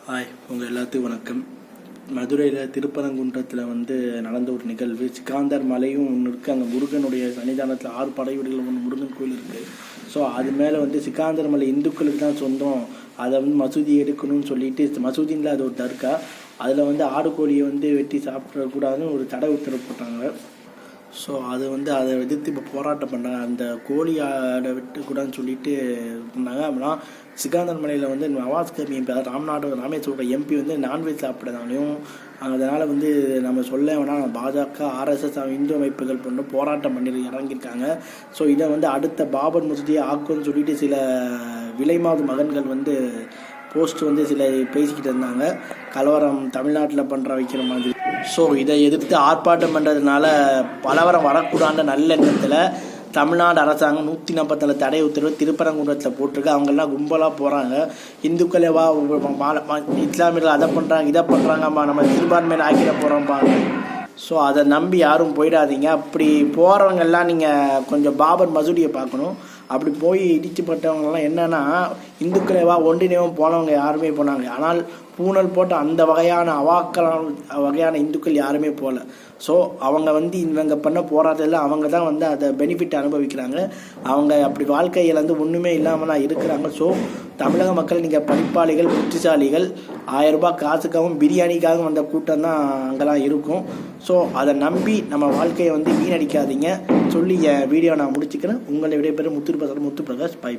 Hi, உங்கள் எல்லாத்துக்கும் வணக்கம். மதுரையில் திருப்பரங்குன்றத்தில் நடந்த ஒரு நிகழ்வு. சிக்காந்தர் மலையும் ஒன்று இருக்குது. அங்கே முருகனுடைய சன்னிதானத்தில் 6 படைவீடுகள் ஒன்று முருகன் கோயில் இருக்குது. ஸோ அது மேலே சிக்காந்தர் மலை இந்துக்களுக்கு தான் சொந்தம், அதை மசூதி எடுக்கணும்னு சொல்லிட்டு மசூதியில் அது ஒரு தர்கா, அதில் ஆடு கோழியை வெட்டி சாப்பிடக்கூடாதுன்னு ஒரு தடை உத்தரவு போட்டாங்க. ஸோ அது அதை எதிர்த்து இப்போ போராட்டம் பண்ணுறாங்க. அந்த கோழி ஆடை விட்டுக்கூடாதுன்னு சொல்லிட்டு பண்ணாங்க. அப்படின்னா சிக்காந்தர் மலையில் நவாஸ் கமி எம்பி, அதாவது ராமேஸ்வரோட எம்பி நான்வெஜ் சாப்பிட்றதாலையும் அதனால் நம்ம சொல்ல வேணாம், பாஜக RSS இந்து அமைப்புகள் போராட்டம் பண்ணி இறங்கியிருக்காங்க. ஸோ இதை அடுத்த பாபர் மசூதியை ஆக்குன்னு சொல்லிட்டு சில விலைமாது மகன்கள் போஸ்ட் சில பேசிக்கிட்டு இருந்தாங்க, கலவரம் தமிழ்நாட்டில் வைக்கிற மாதிரி. ஸோ இதை எதிர்த்து ஆர்ப்பாட்டம் பண்ணுறதுனால பலவரம் வரக்கூடாத நல்லெண்ணத்தில் தமிழ்நாடு அரசாங்கம் 144 தடை உத்தரவு திருப்பரங்குன்றத்தில் போட்டிருக்கு. அவங்கெல்லாம் கும்பலாக போகிறாங்க. இந்துக்களே வா, இஸ்லாமியர்கள் அதை பண்ணுறாங்க இதை பண்ணுறாங்கம்மா, நம்ம சிறுபான்மையில் ஆக்கிட போகிறோம்பாங்க. ஸோ அதை நம்பி யாரும் போயிடாதீங்க. அப்படி போகிறவங்கெல்லாம் நீங்கள் கொஞ்சம் பாபர் மசூதியை பார்க்கணும். அப்படி போய் இடிச்சுப்பட்டவங்கலாம் என்னென்னா, இந்துக்களேவா ஒன்றிணைவும் போனவங்க யாருமே போனாங்க. ஆனால் பூனல் போட்ட அந்த வகையான வகையான இந்துக்கள் யாருமே போகல. ஸோ அவங்க இவங்க பண்ண போராட்டத்தில் அவங்க தான் அதை பெனிஃபிட் அனுபவிக்கிறாங்க. அவங்க அப்படி வாழ்க்கையில் ஒன்றுமே இல்லாமல் தான் இருக்கிறாங்க. ஸோ தமிழக மக்கள், நீங்கள் படிப்பாளிகள், புத்திசாலிகள், 1000 ரூபாய் காசுக்காகவும் பிரியாணிக்காகவும் வந்த கூட்டம் தான் அங்கெல்லாம் இருக்கும். ஸோ அதை நம்பி நம்ம வாழ்க்கையை வீணடிக்காதீங்க சொல்லி என் வீடியோ நான் முடிச்சுக்கிறேன். உங்களை விடைபெறும் முத்து பிரகாஷ். பை.